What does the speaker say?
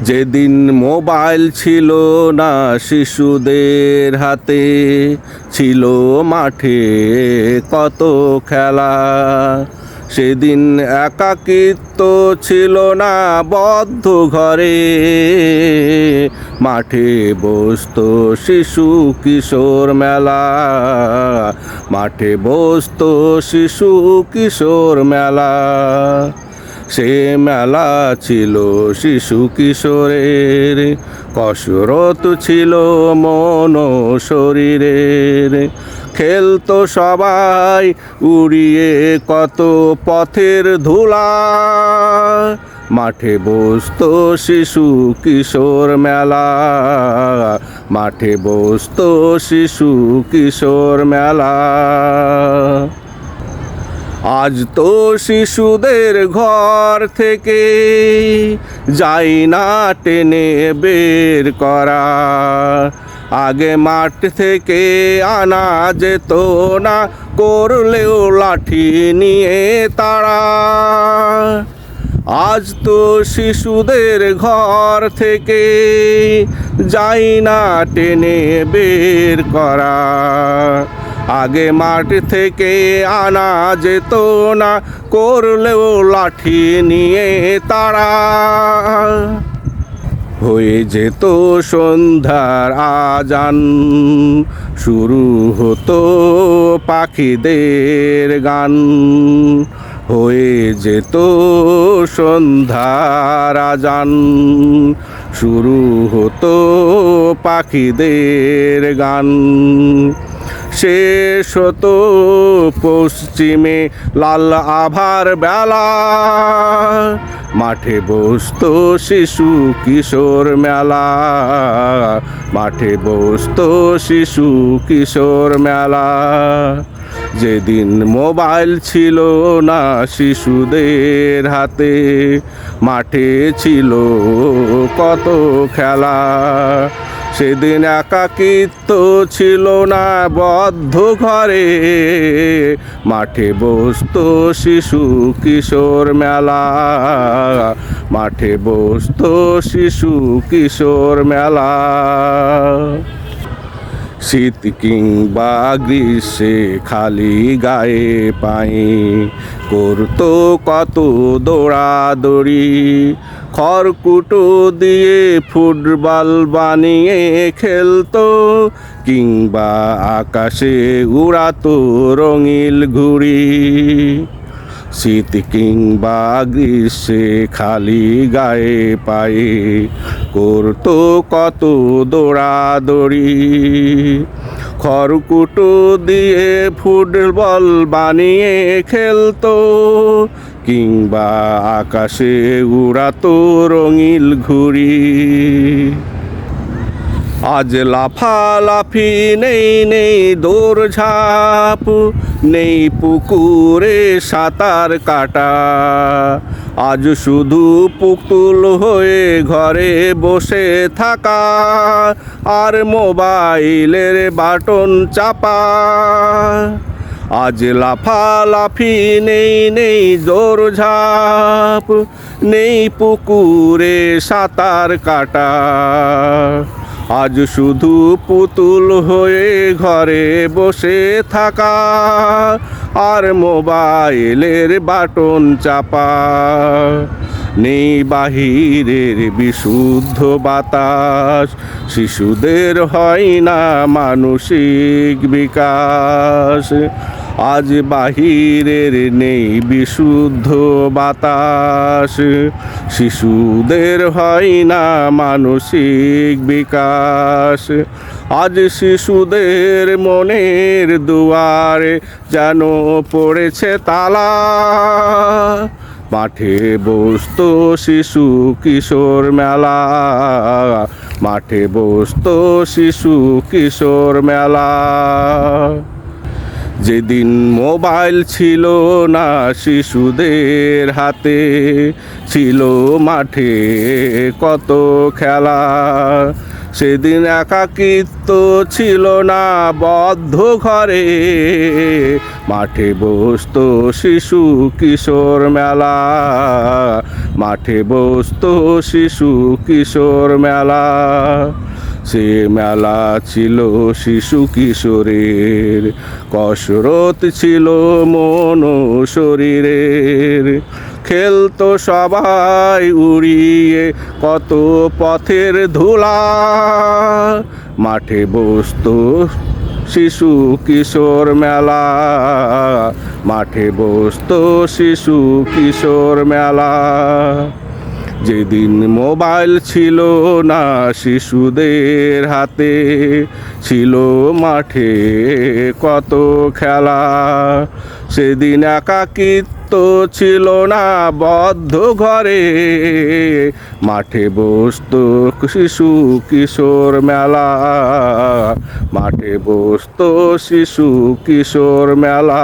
যেদিন মোবাইল ছিল না শিশুদের হাতে, ছিল মাঠে কত খেলা। সেদিন একাকিত্ব ছিল না বদ্ধ ঘরে, মাঠে বসতো শিশু কিশোর মেলা। মাঠে বসতো শিশু কিশোর মেলা। সে মেলা ছিল শিশু কিশোরের, কসরত ছিল মন ও শরীরের। খেলতো সবাই উড়িয়ে কত পথের ধুলা, মাঠে বসতো শিশু কিশোর মেলা। মাঠে বসতো শিশু কিশোর মেলা। আজ তো শিশুদের ঘর থেকে যাই না টেনে বের করা। আগে মাঠ থেকে আনা যেত না, করলেও লাঠি নিয়ে তারা। আজ তো শিশুদের ঘর থেকে যাই না টেনে বের করা। আগে মাঠ থেকে আনা যেত না, করলেও লাঠি নিয়ে তারা। হয়ে যেত সন্ধ্যার আজান, শুরু হতো পাখিদের গান। হয়ে যেত সন্ধ্যার আজান, শুরু হতো পাখিদের গান। শেষ হতো পশ্চিমে লাল আভার বেলা, মাঠে বসতো শিশু কিশোর মেলা। মাঠে বসতো শিশু কিশোর মেলা। যেদিন মোবাইল ছিল না শিশুদের হাতে, মাঠে ছিল কত খেলা। সেদিন একাকিত্ব ছিল না বদ্ধ ঘরে, মাঠে বসতো শিশু কিশোর মেলা। মাঠে বসতো শিশু কিশোর মেলা। শীত কিংবা গ্রীষ্মে খালি গায়ে পায়ে করতো কত দৌড়াদৌড়ি। খড়কুটো দিয়ে ফুটবল বানিয়ে খেলতো, কিংবা আকাশে উড়াতো রঙিন ঘুড়ি। শীত কিংবা গ্রীষ্মে খালি গায়ে পায়ে করতো কত দৌড়াদৌড়ি। খড়কুটো দিয়ে ফুটবল বানিয়ে খেলতো, কিংবা আকাশে উড়াতো রঙিন ঘুড়ি। আজ লাফালাফি নেই, নেই দৌড়ঝাঁপ, নেই পুকুরে সাঁতার কাটা। আজ শুধু পুতুল হয়ে ঘরে বসে থাকা, আর মোবাইলের বাটন চাপা। আজ লাফালাফি নেই, নেই দৌড়ঝাঁপ, নেই পুকুরে সাঁতার কাটা। আজ শুধু পুতুল হয়ে ঘরে বসে থাকা, আর মোবাইলের বাটন চাপা। নেই বাহিরের বিশুদ্ধ বাতাস, শিশুদের হয় না মানসিক বিকাশ। আজ বাহিরের নেই বিশুদ্ধ বাতাস, শিশুদের হয় না মানসিক বিকাশ। আজ শিশুদের মনের দুয়ারে যেন পড়েছে তালা, মাঠে বসতো শিশু কিশোর মেলা। মাঠে বসতো শিশু কিশোর মেলা। যেদিন মোবাইল ছিল না শিশুদের হাতে, ছিল মাঠে কত খেলা। সেদিন একাকিত্ব ছিল না বদ্ধ ঘরে, মাঠে বসতো শিশু কিশোর মেলা, মাঠে বসতো শিশু কিশোর মেলা। সে মেলা ছিল শিশু কিশোরের, কসরত ছিল মন ও শরীরের। খেলতো সবাই উড়িয়ে কত পথের ধুলা, মাঠে বসতো শিশু কিশোর মেলা, মাঠে বসতো শিশু কিশোর মেলা। যেদিন মোবাইল ছিল না শিশুদের হাতে, ছিল মাঠে কত খেলা। সেদিন একাকিত্ব ছিল না বদ্ধ ঘরে, মাঠে বসতো শিশু কিশোর মেলা, মাঠে বসতো শিশু কিশোর মেলা।